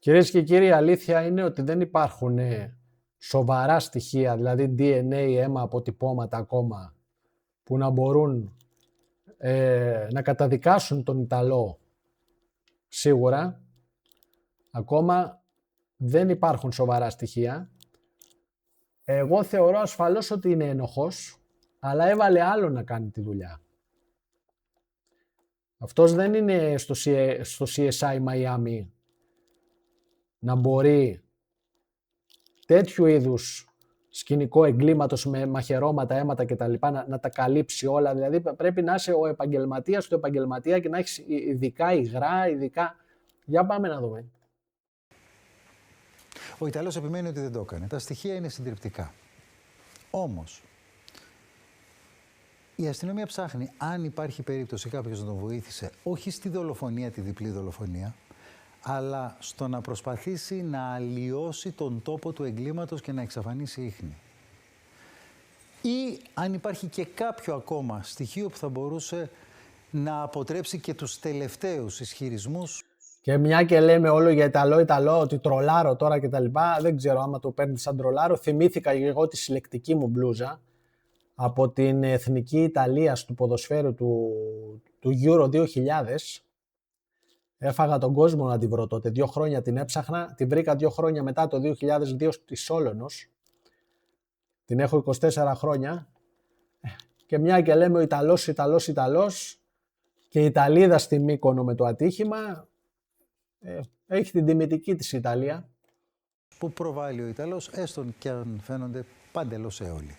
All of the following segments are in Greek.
Κυρίες και κύριοι, η αλήθεια είναι ότι δεν υπάρχουν σοβαρά στοιχεία, δηλαδή DNA, αίμα, αποτυπώματα ακόμα, που να μπορούν να καταδικάσουν τον Ιταλό σίγουρα. Ακόμα δεν υπάρχουν σοβαρά στοιχεία. Εγώ θεωρώ ασφαλώς ότι είναι ένοχος, αλλά έβαλε άλλο να κάνει τη δουλειά. Αυτός δεν είναι στο CSI Miami να μπορεί τέτοιου είδους σκηνικό εγκλήματος με μαχαιρώματα, αίματα κτλ. Να τα καλύψει όλα. Δηλαδή πρέπει να είσαι ο επαγγελματίας του επαγγελματία και να έχεις ειδικά υγρά, ειδικά... Για πάμε να δούμε. Ο Ιταλός επιμένει ότι δεν το έκανε. Τα στοιχεία είναι συντριπτικά. Όμως, η αστυνομία ψάχνει αν υπάρχει περίπτωση κάποιος να τον βοήθησε, όχι στη δολοφονία, τη διπλή δολοφονία, αλλά στο να προσπαθήσει να αλλοιώσει τον τόπο του εγκλήματος και να εξαφανίσει ίχνη. Ή αν υπάρχει και κάποιο ακόμα στοιχείο που θα μπορούσε να αποτρέψει και τους τελευταίους ισχυρισμούς. Και μια και λέμε όλο για Ιταλό, ότι τρολάρω τώρα και τα λοιπά, δεν ξέρω άμα το παίρνει σαν τρολάρο. Θυμήθηκα εγώ τη συλλεκτική μου μπλούζα από την Εθνική Ιταλία του ποδοσφαίρου του Euro 2000. Έφαγα τον κόσμο να την βρω τότε. 2 χρόνια την έψαχνα. Την βρήκα 2 χρόνια μετά το 2002 στη Σόλωνος. Την έχω 24 χρόνια. Και μια και λέμε ο Ιταλός και η Ιταλίδα στη Μύκονο με το ατύχημα, έχει την τιμητική της Ιταλία. Που προβάλλει ο Ιταλός, έστω και αν φαίνονται παντελώς αίολοι.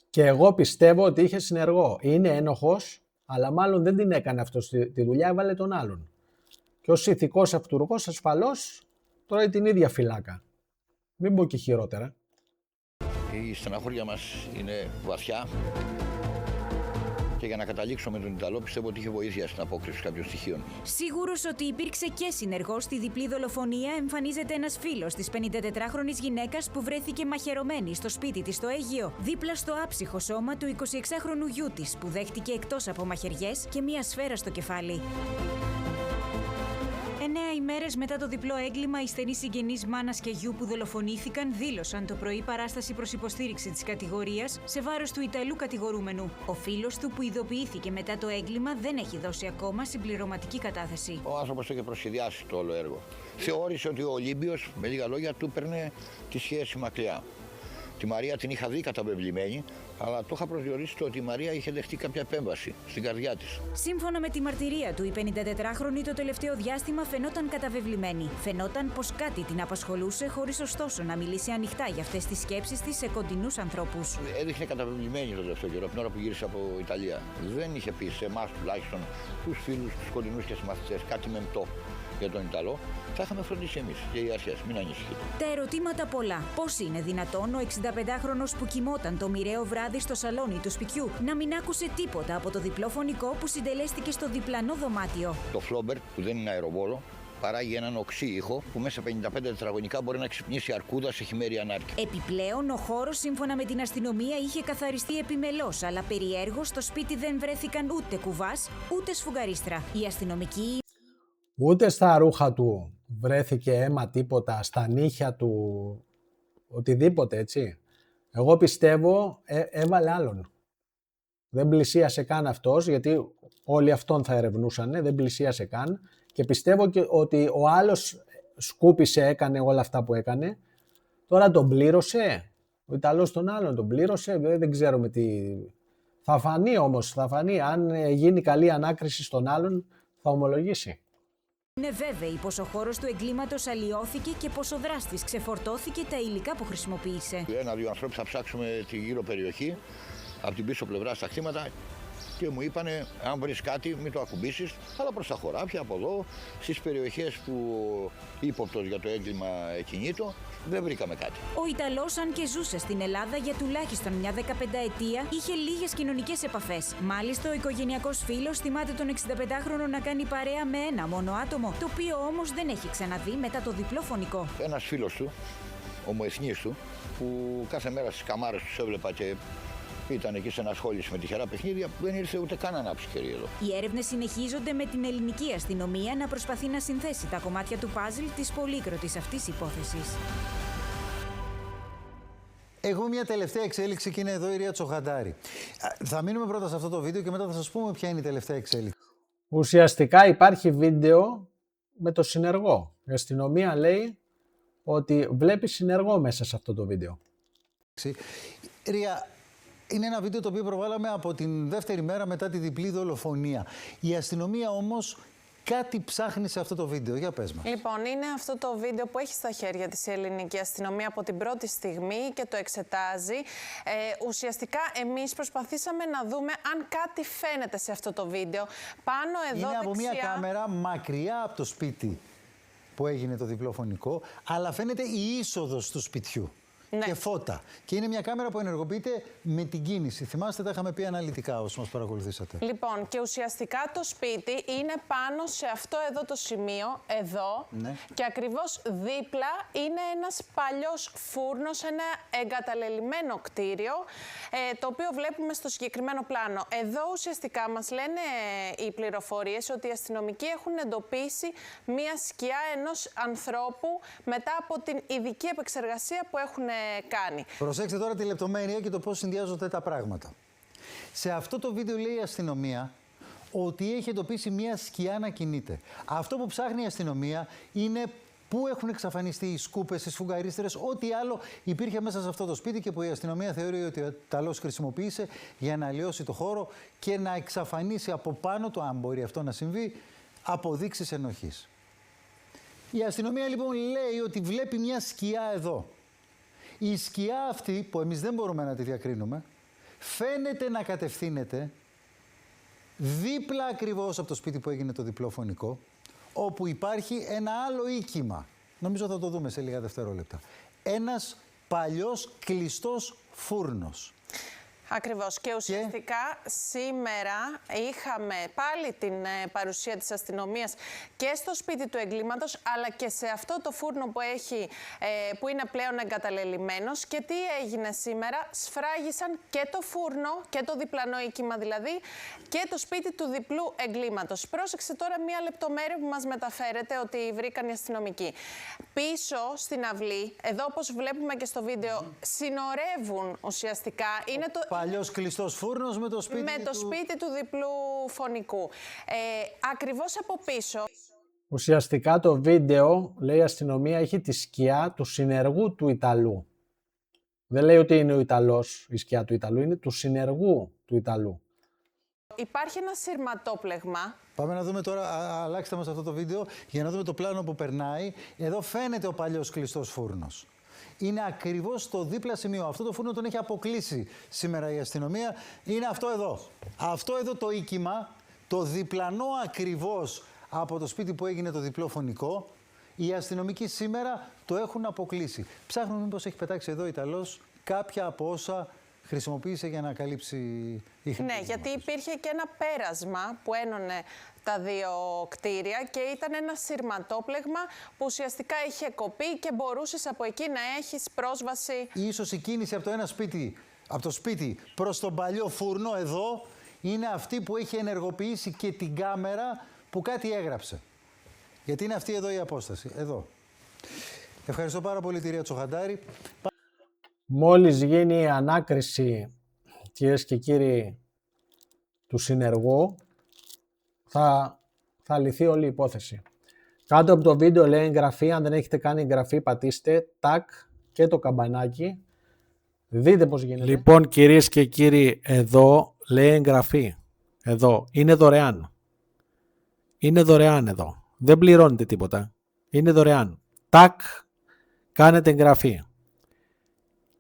Και εγώ πιστεύω ότι είχε συνεργό. Είναι ένοχος, αλλά μάλλον δεν την έκανε αυτό τη δουλειά, έβαλε τον άλλον. Και ως ηθικός αυτούργος ασφαλώς τρώει την ίδια φυλάκα. Μην πω και χειρότερα. Η στεναχώρια μας είναι βαθιά και για να καταλήξω με τον Ιταλό πιστεύω ότι είχε βοήθεια στην απόκριση κάποιων στοιχείων. Σίγουρος ότι υπήρξε και συνεργός στη διπλή δολοφονία, εμφανίζεται ένας φίλος της 54χρονης γυναίκας που βρέθηκε μαχαιρωμένη στο σπίτι της στο Αίγυο, δίπλα στο άψυχο σώμα του 26χρονου γιού της που δέχτηκε εκτός από μαχαιριές και μία σφαίρα στο κεφάλι. 9 ημέρες μετά το διπλό έγκλημα, οι στενοί συγγενείς μάνας και γιου που δολοφονήθηκαν δήλωσαν το πρωί παράσταση προς υποστήριξη της κατηγορίας σε βάρος του Ιταλού κατηγορούμενου. Ο φίλος του που ειδοποιήθηκε μετά το έγκλημα δεν έχει δώσει ακόμα συμπληρωματική κατάθεση. Ο άνθρωπος το είχε προσχεδιάσει το όλο έργο. Θεώρησε ότι ο Ολύμπιος, με λίγα λόγια, του έπαιρνε τη σχέση μακριά. Τη Μαρία την είχα δει καταβεβλημένη, αλλά το είχα προσδιορίσει ότι η Μαρία είχε δεχτεί κάποια επέμβαση στην καρδιά της. Σύμφωνα με τη μαρτυρία του, η 54χρονη το τελευταίο διάστημα φαινόταν καταβεβλημένη. Φαινόταν πως κάτι την απασχολούσε, χωρίς ωστόσο να μιλήσει ανοιχτά για αυτές τις σκέψεις της σε κοντινούς ανθρώπους. Έδειχνε καταβεβλημένη το τελευταίο καιρό, από την ώρα που γύρισε από Ιταλία. Δεν είχε πει σε εμάς τουλάχιστον, τους φίλους, τους κοντινούς και συμμαθητές, κάτι μεμπτό για τον Ιταλό. Θα είχαμε φροντίσει εμείς και οι αρχές, μην ανησυχείτε. Τα ερωτήματα πολλά. Πώς είναι δυνατόν ο 65χρονος που κοιμόταν το μοιραίο βράδυ στο σαλόνι του σπιτιού να μην άκουσε τίποτα από το διπλό φωνικό που συντελέστηκε στο διπλανό δωμάτιο? Το φλόμπερ, που δεν είναι αεροβόλο, παράγει έναν οξύ ήχο που μέσα 55 τετραγωνικά μπορεί να ξυπνήσει αρκούδα σε χειμέρια ανάρκεια. Επιπλέον, ο χώρος, σύμφωνα με την αστυνομία, είχε καθαριστεί επιμελώς, αλλά περιέργως στο σπίτι δεν βρέθηκαν ούτε κουβάς ούτε σφουγγαρίστρα. Οι αστυνομικοί. Ούτε στα ρούχα του βρέθηκε αίμα, τίποτα, στα νύχια του, οτιδήποτε, έτσι. Εγώ πιστεύω έβαλε άλλον. Δεν πλησίασε καν αυτός, γιατί όλοι αυτόν θα ερευνούσανε, δεν πλησίασε καν. Και πιστεύω και ότι ο άλλος σκούπισε, έκανε όλα αυτά που έκανε. Τώρα τον πλήρωσε, ο Ιταλός τον άλλον τον πλήρωσε, δεν ξέρουμε τι... Θα φανεί όμως, θα φανεί. Αν γίνει καλή ανάκριση στον άλλον, θα ομολογήσει. Είναι βέβαιοι πως ο χώρος του εγκλήματος αλλοιώθηκε και πως ο δράστης ξεφορτώθηκε τα υλικά που χρησιμοποίησε. 1-2 ανθρώπους θα ψάξουμε τη γύρω περιοχή, από την πίσω πλευρά στα χτήματα και μου είπανε αν βρεις κάτι μην το ακουμπήσεις, αλλά προς τα χωράφια από εδώ, στις περιοχές που ύποπτος για το έγκλημα κινείτο, δεν βρήκαμε κάτι. Ο Ιταλός, αν και ζούσε στην Ελλάδα για τουλάχιστον μια 15ετία, είχε λίγες κοινωνικές επαφές. Μάλιστα, ο οικογενειακός φίλος θυμάται τον 65χρονο να κάνει παρέα με ένα μόνο άτομο, το οποίο όμως δεν έχει ξαναδεί μετά το διπλό φωνικό. Ένας φίλος του, ομοεθνής του, που κάθε μέρα στις καμάρες τους έβλεπα και ήταν εκεί σε ενασχόληση με τυχερά παιχνίδια, που δεν ήρθε ούτε καν να ανάψει κερί εδώ. Οι έρευνες συνεχίζονται με την ελληνική αστυνομία να προσπαθεί να συνθέσει τα κομμάτια του παζλ της πολύκροτης αυτής υπόθεσης. Έχω μια τελευταία εξέλιξη και είναι εδώ η Ρία Τσοχαντάρη. Θα μείνουμε πρώτα σε αυτό το βίντεο και μετά θα σας πούμε ποια είναι η τελευταία εξέλιξη. Ουσιαστικά υπάρχει βίντεο με το συνεργό. Η αστυνομία λέει ότι βλέπει συνεργό μέσα σε αυτό το βίντεο. Ρία, είναι ένα βίντεο το οποίο προβάλαμε από την δεύτερη μέρα μετά τη διπλή δολοφονία. Η αστυνομία όμως κάτι ψάχνει σε αυτό το βίντεο. Για πες μας. Λοιπόν, είναι αυτό το βίντεο που έχει στα χέρια της η ελληνική αστυνομία από την πρώτη στιγμή και το εξετάζει. Ουσιαστικά, εμείς προσπαθήσαμε να δούμε αν κάτι φαίνεται σε αυτό το βίντεο. Πάνω εδώ είναι δεξιά... από μια κάμερα μακριά από το σπίτι που έγινε το διπλό φωνικό, αλλά φαίνεται η είσοδος του σπιτιού. Ναι. Και φώτα. Και είναι μια κάμερα που ενεργοποιείται με την κίνηση. Θυμάστε, τα είχαμε πει αναλυτικά όσοι μας παρακολουθήσατε. Λοιπόν, και ουσιαστικά το σπίτι είναι πάνω σε αυτό εδώ το σημείο, εδώ. Ναι. Και ακριβώς δίπλα είναι ένας παλιός φούρνος, ένα εγκαταλελειμμένο κτίριο, το οποίο βλέπουμε στο συγκεκριμένο πλάνο. Εδώ ουσιαστικά μας λένε οι πληροφορίες ότι οι αστυνομικοί έχουν εντοπίσει μία σκιά ενός ανθρώπου μετά από την ειδική επεξεργασία που έχουν κάνει. Προσέξτε τώρα τη λεπτομέρεια και το πώς συνδυάζονται τα πράγματα. Σε αυτό το βίντεο λέει η αστυνομία ότι έχει εντοπίσει μία σκιά να κινείται. Αυτό που ψάχνει η αστυνομία είναι πού έχουν εξαφανιστεί οι σκούπες, οι σφουγγαρίστερες, ό,τι άλλο υπήρχε μέσα σε αυτό το σπίτι και που η αστυνομία θεωρεί ότι ο Ιταλός χρησιμοποίησε για να αλλοιώσει το χώρο και να εξαφανίσει από πάνω του, αν μπορεί αυτό να συμβεί, αποδείξεις ενοχής. Η αστυνομία λοιπόν λέει ότι βλέπει μια σκιά εδώ. Η σκιά αυτή, που εμείς δεν μπορούμε να τη διακρίνουμε, φαίνεται να κατευθύνεται δίπλα ακριβώς από το σπίτι που έγινε το διπλό φωνικό, όπου υπάρχει ένα άλλο οίκημα. Νομίζω θα το δούμε σε λίγα δευτερόλεπτα. Ένας παλιός κλειστός φούρνος. Ακριβώς. Και ουσιαστικά σήμερα είχαμε πάλι την παρουσία της αστυνομίας και στο σπίτι του εγκλήματος, αλλά και σε αυτό το φούρνο που είναι πλέον εγκαταλελειμμένος. Και τι έγινε σήμερα? Σφράγισαν και το φούρνο, και το διπλανό οίκημα δηλαδή, και το σπίτι του διπλού εγκλήματος. Πρόσεξε τώρα μία λεπτομέρεια που μας μεταφέρεται ότι βρήκαν οι αστυνομικοί. Πίσω στην αυλή, εδώ όπως βλέπουμε και στο βίντεο, συνορεύουν ουσιαστικά. Είναι το παλιός κλειστός φούρνος με το σπίτι του διπλού φωνικού. Ακριβώς από πίσω. Ουσιαστικά το βίντεο, λέει η αστυνομία, έχει τη σκιά του συνεργού του Ιταλού. Δεν λέει ότι είναι ο Ιταλός η σκιά του Ιταλού, είναι του συνεργού του Ιταλού. Υπάρχει ένα σειρματόπλεγμα. Πάμε να δούμε τώρα, αλλάξτε μας αυτό το βίντεο για να δούμε το πλάνο που περνάει. Εδώ φαίνεται ο παλιός κλειστός φούρνος. Είναι ακριβώς στο δίπλα σημείο. Αυτό το φούρνο τον έχει αποκλείσει σήμερα η αστυνομία. Είναι αυτό εδώ. Αυτό εδώ το οίκημα, το διπλανό ακριβώς από το σπίτι που έγινε το διπλό φωνικό, οι αστυνομικοί σήμερα το έχουν αποκλείσει. Ψάχνουν μήπως έχει πετάξει εδώ ο Ιταλός κάποια από όσα χρησιμοποίησε για να καλύψει... Ναι, γιατί υπήρχε και ένα πέρασμα που ένωνε τα δύο κτίρια και ήταν ένα σειρματόπλεγμα που ουσιαστικά είχε κοπεί και μπορούσες από εκεί να έχεις πρόσβαση. Ίσως η κίνηση από το ένα σπίτι, από το σπίτι προς τον παλιό φούρνο εδώ, είναι αυτή που έχει ενεργοποιήσει και την κάμερα που κάτι έγραψε. Γιατί είναι αυτή εδώ η απόσταση, εδώ. Ευχαριστώ πάρα πολύ τη Ρία Τσοχαντάρη. Μόλις γίνει η ανάκριση, κυρίες και κύριοι, του συνεργού, θα λυθεί όλη η υπόθεση. Κάτω από το βίντεο λέει εγγραφή, αν δεν έχετε κάνει εγγραφή πατήστε τάκ και το καμπανάκι. Δείτε πώς γίνεται. Λοιπόν, κυρίες και κύριοι, εδώ λέει εγγραφή. Εδώ. Είναι δωρεάν. Είναι δωρεάν εδώ. Δεν πληρώνετε τίποτα. Είναι δωρεάν. Τάκ, κάνετε εγγραφή.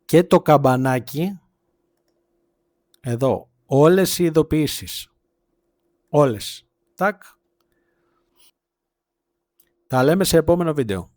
Και το καμπανάκι, εδώ, όλες οι ειδοποιήσεις. Όλες. Τάκ. Τα λέμε σε επόμενο βίντεο.